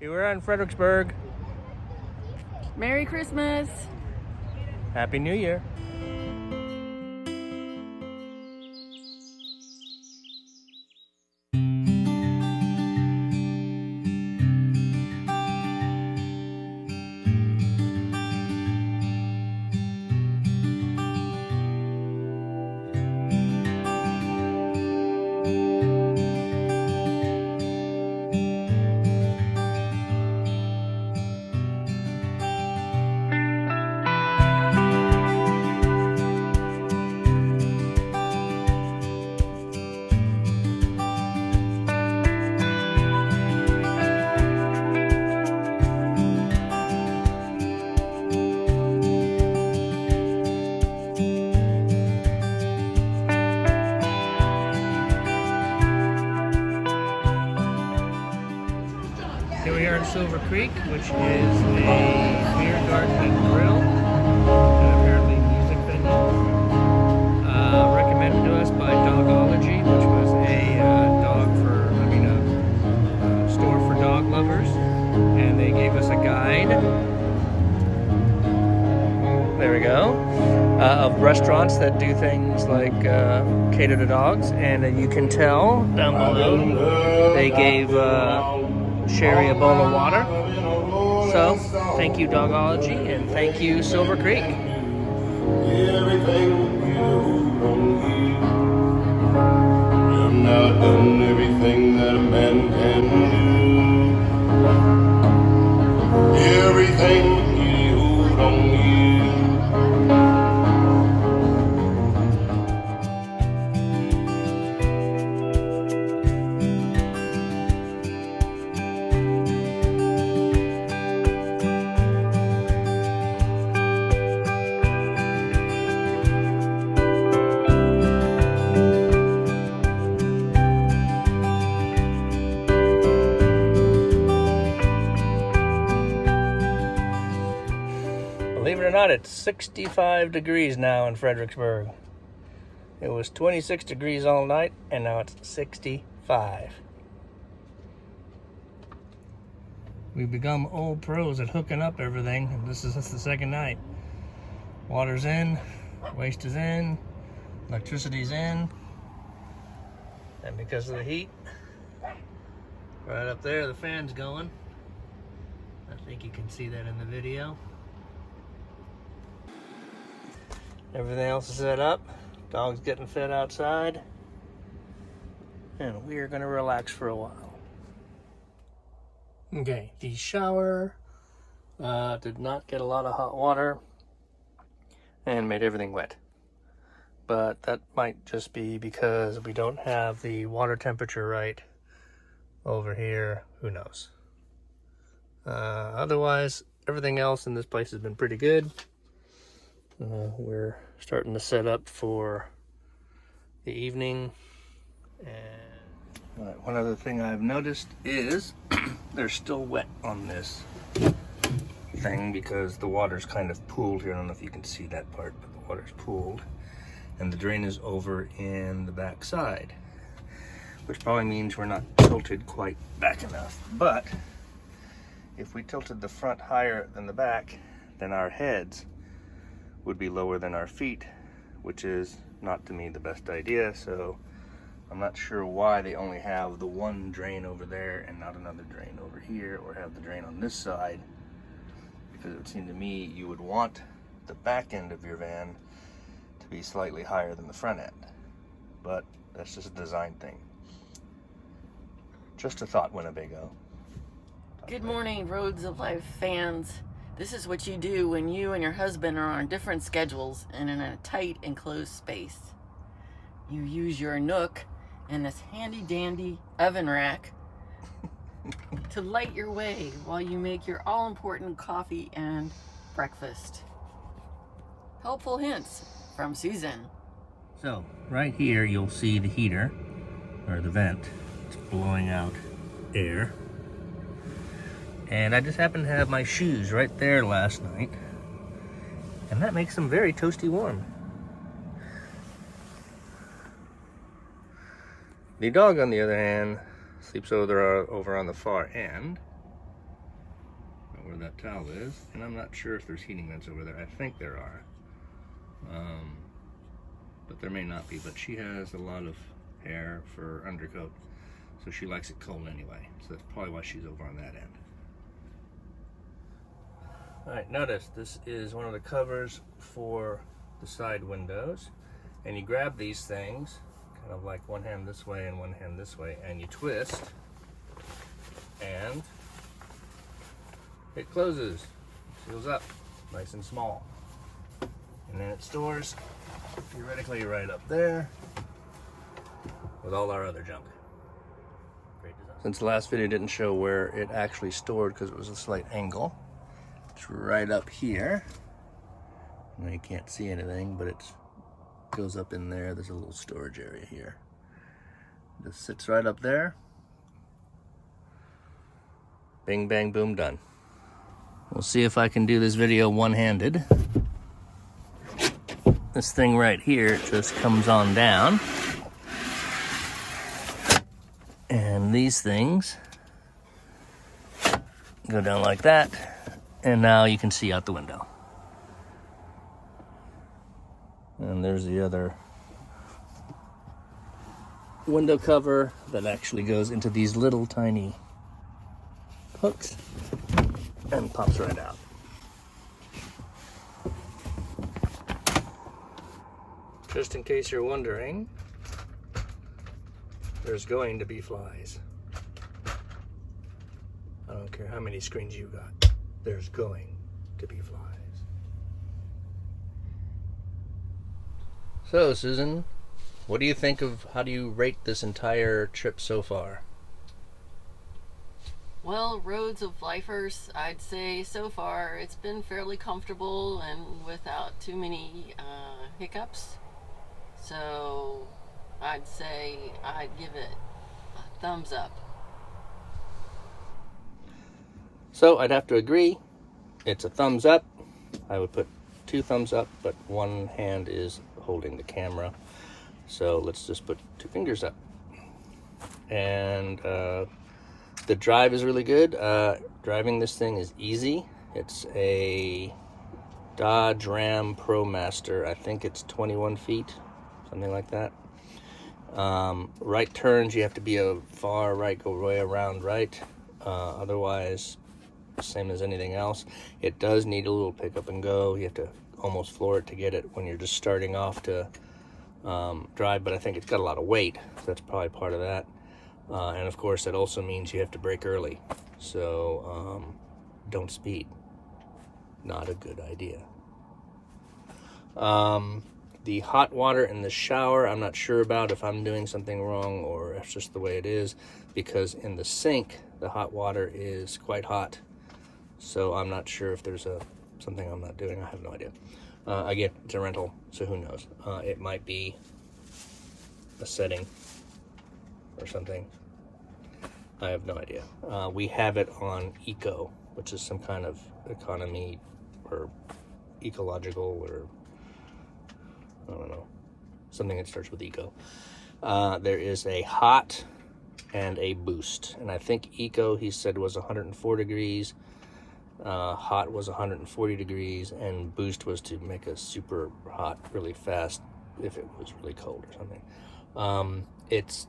Here we're in Fredericksburg. Merry Christmas. Happy New Year. Here we are in Silver Creek, which is a beer garden and grill, and apparently music venue. Recommended to us by Dogology, which was a store for dog lovers, and they gave us a guide. There we go. Of restaurants that do things like cater to dogs, and you can tell down below they gave Sherry a bowl of water. So thank you Dogology, and thank you Silver Creek. Everything you don't need. You've now done everything that a man can do. Everything you don't need. Believe it or not, it's 65 degrees now in Fredericksburg. It was 26 degrees all night, and now it's 65. We've become old pros at hooking up everything, and this is the second night. Water's in, waste is in, electricity's in, and because of the heat, right up there the fan's going. I think you can see that in the video. Everything else is set up. Dog's getting fed outside. And we are going to relax for a while. Okay, the shower did not get a lot of hot water and made everything wet. But that might just be because we don't have the water temperature right over here. Who knows? Otherwise, everything else in this place has been pretty good. We're starting to set up for the evening. And one other thing I've noticed is they're still wet on this thing because the water's kind of pooled here. I don't know if you can see that part, but the water's pooled. And the drain is over in the back side, which probably means we're not tilted quite back enough. But if we tilted the front higher than the back, then our heads would be lower than our feet, which is not to me the best idea. So I'm not sure why they only have the one drain over there and not another drain over here, or have the drain on this side, because it would seem to me you would want the back end of your van to be slightly higher than the front end. But that's just a design thing. Just a thought, Winnebago. Good morning, Roads of Life fans. This is what you do when you and your husband are on different schedules and in a tight enclosed space. You use your Nook and this handy dandy oven rack to light your way while you make your all-important coffee and breakfast. Helpful hints from Susan. So right here you'll see the heater, or the vent. It's blowing out air. And I just happened to have my shoes right there last night, and that makes them very toasty warm. The dog, on the other hand, sleeps over on the far end, know where that towel is, and I'm not sure if there's heating vents over there. I think there are, but there may not be. But she has a lot of hair for undercoat, so she likes it cold anyway. So that's probably why she's over on that end. All right, notice this is one of the covers for the side windows, and you grab these things, kind of like one hand this way and one hand this way, and you twist, and it closes, seals up, nice and small. And then it stores theoretically right up there with all our other junk. Great design. Since the last video didn't show where it actually stored because it was a slight angle, it's right up here. Now you can't see anything, but it goes up in there. There's a little storage area here. Just sits right up there. Bing, bang, boom, done. We'll see if I can do this video one-handed. This thing right here just comes on down. And these things go down like that. And now you can see out the window. And there's the other window cover that actually goes into these little tiny hooks and pops right out. Just in case you're wondering, there's going to be flies. I don't care how many screens you got, there's going to be flies. So, Susan, what do you think of, how do you rate this entire trip so far? Well, Roads of Lifers, I'd say so far it's been fairly comfortable and without too many hiccups. So I'd say I'd give it a thumbs up. So I'd have to agree. It's a thumbs up. I would put 2 thumbs up, but one hand is holding the camera. So let's just put 2 fingers up. And the drive is really good. Driving this thing is easy. It's a Dodge Ram ProMaster. I think it's 21 feet, something like that. Right turns, you have to be a far right, go way around right. Otherwise, same as anything else. It does need a little pick up and go. You have to almost floor it to get it when you're just starting off to drive, but I think it's got a lot of weight, so that's probably part of that. And of course, that also means you have to brake early. So don't speed. Not a good idea. The hot water in the shower, I'm not sure about if I'm doing something wrong or it's just the way it is, because in the sink, the hot water is quite hot. So I'm not sure if there's something I'm not doing. I have no idea. Again, it's a rental, so who knows? It might be a setting or something. I have no idea. We have it on eco, which is some kind of economy or ecological or I don't know, something that starts with eco. There is a hot and a boost, and I think eco, he said, was 104 degrees. Hot was 140 degrees, and boost was to make us super hot really fast if it was really cold or something. It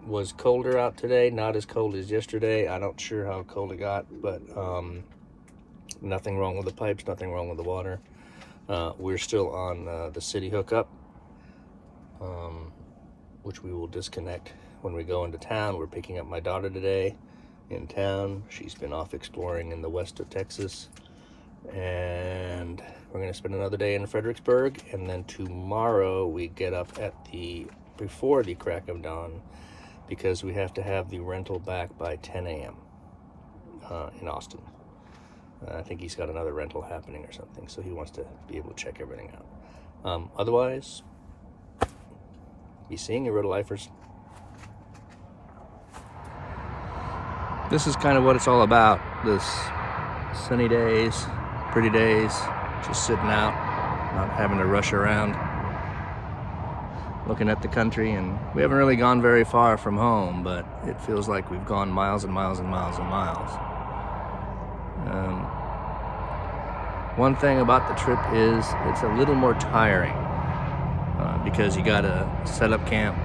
was colder out today, not as cold as yesterday. I'm not sure how cold it got, but nothing wrong with the pipes, nothing wrong with the water. We're still on the city hookup, which we will disconnect when we go into town. We're picking up my daughter today in town. She's been off exploring in the west of Texas, and we're going to spend another day in Fredericksburg, and then tomorrow we get up at before the crack of dawn, because we have to have the rental back by 10 a.m. In Austin. I think he's got another rental happening or something, so he wants to be able to check everything out. Otherwise, be seeing you, Roto-Lifers. This is kind of what it's all about. This sunny days, pretty days, just sitting out, not having to rush around, looking at the country. And we haven't really gone very far from home, but it feels like we've gone miles and miles and miles and miles. One thing about the trip is it's a little more tiring because you gotta set up camp.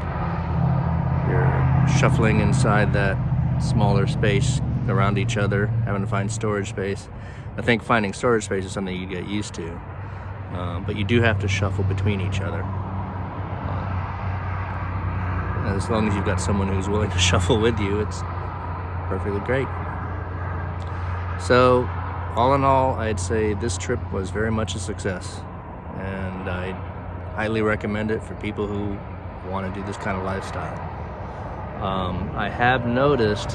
You're shuffling inside that smaller space around each other, having to find storage space. I think finding storage space is something you get used to, but you do have to shuffle between each other. As long as you've got someone who's willing to shuffle with you, it's perfectly great. So, all in all, I'd say this trip was very much a success, and I highly recommend it for people who want to do this kind of lifestyle. I have noticed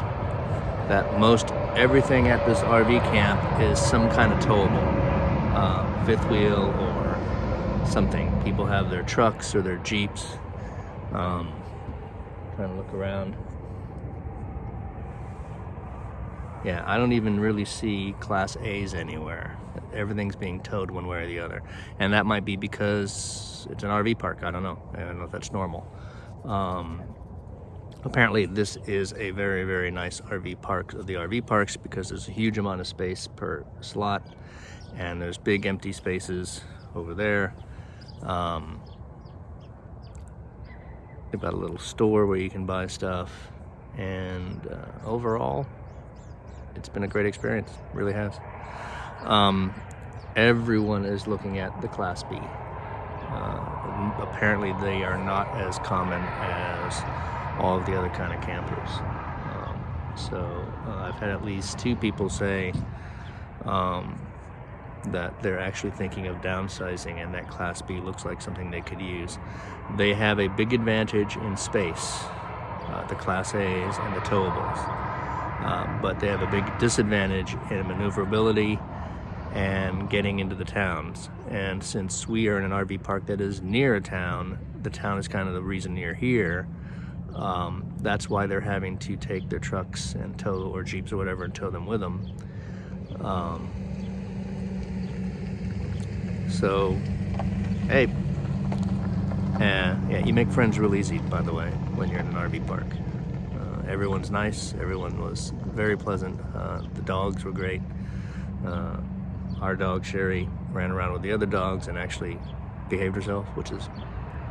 that most everything at this RV camp is some kind of towable, fifth wheel or something. People have their trucks or their Jeeps. Trying to look around. Yeah, I don't even really see Class A's anywhere. Everything's being towed one way or the other. And that might be because it's an RV park. I don't know. I don't know if that's normal. Apparently this is a very, very nice RV park of the RV parks because there's a huge amount of space per slot and there's big empty spaces over there. They've got a little store where you can buy stuff, and overall it's been a great experience. It really has. Everyone is looking at the Class B. Apparently they are not as common as all of the other kind of campers. So I've had at least 2 people say that they're actually thinking of downsizing, and that Class B looks like something they could use. They have a big advantage in space, the Class A's and the towables, but they have a big disadvantage in maneuverability and getting into the towns. And since we are in an RV park that is near a town, the town is kind of the reason you're here. That's why they're having to take their trucks and tow, or Jeeps or whatever, and tow them with them. So, hey, yeah, you make friends real easy, by the way, when you're in an RV park. Everyone's nice. Everyone was very pleasant. The dogs were great. Our dog, Sherry, ran around with the other dogs and actually behaved herself, which is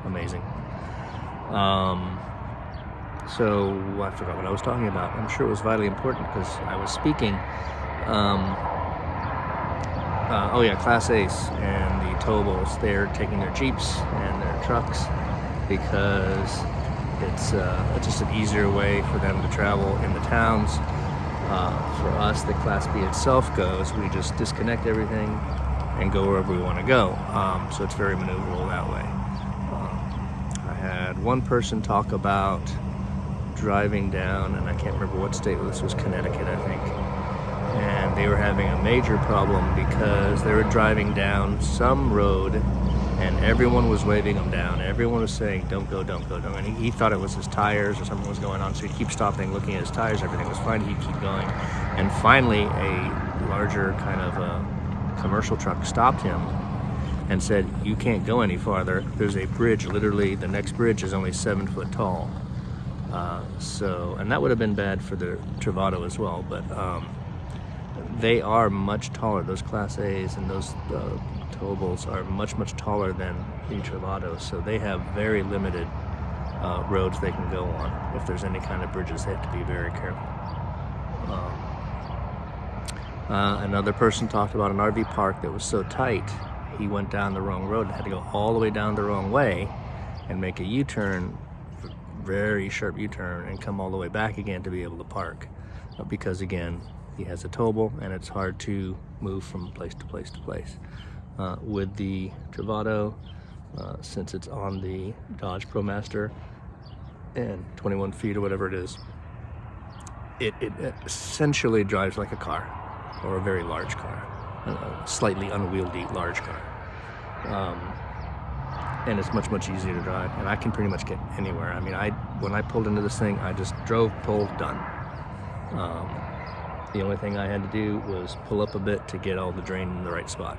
amazing. So I forgot what I was talking about. I'm sure it was vitally important because I was speaking. Oh yeah, Class A's and the towables, they're taking their Jeeps and their trucks because it's just an easier way for them to travel in the towns. For us, the Class B itself goes, we just disconnect everything and go wherever we want to go. So it's very maneuverable that way. I had one person talk about driving down, and I can't remember what state this was, Connecticut, I think. And they were having a major problem because they were driving down some road and everyone was waving them down. Everyone was saying, don't go, don't go, don't go. And he thought it was his tires or something was going on, so he'd keep stopping, looking at his tires, everything was fine, he'd keep going. And finally, a larger kind of a commercial truck stopped him and said, you can't go any farther. There's a bridge, literally the next bridge is only 7 foot tall. And that would have been bad for the Travato as well, but they are much taller. Those Class A's and those towables are much, much taller than the Travatos, so they have very limited roads they can go on. If there's any kind of bridges, they have to be very careful. Another person talked about an RV park that was so tight, he went down the wrong road and had to go all the way down the wrong way and make a U-turn, very sharp U-turn, and come all the way back again to be able to park. Because again, he has a towable and it's hard to move from place to place to place. With the Travato, since it's on the Dodge ProMaster and 21 feet or whatever it is, it essentially drives like a car, or a very large car, a slightly unwieldy large car. And it's much, much easier to drive, and I can pretty much get anywhere. I mean, when I pulled into this thing, I just drove, pulled, done. The only thing I had to do was pull up a bit to get all the drain in the right spot.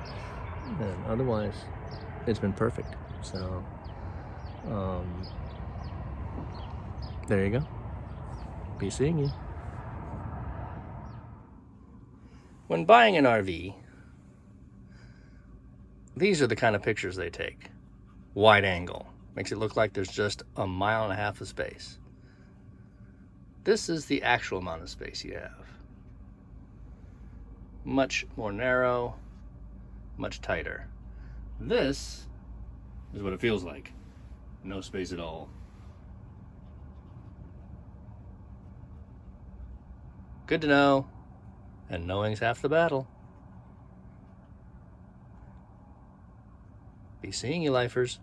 And otherwise, it's been perfect. So, there you go. Be seeing you. When buying an RV, these are the kind of pictures they take. Wide angle. Makes it look like there's just 1.5 miles of space. This is the actual amount of space you have. Much more narrow, much tighter. This is what it feels like. No space at all. Good to know, and knowing's half the battle. Be seeing you, lifers.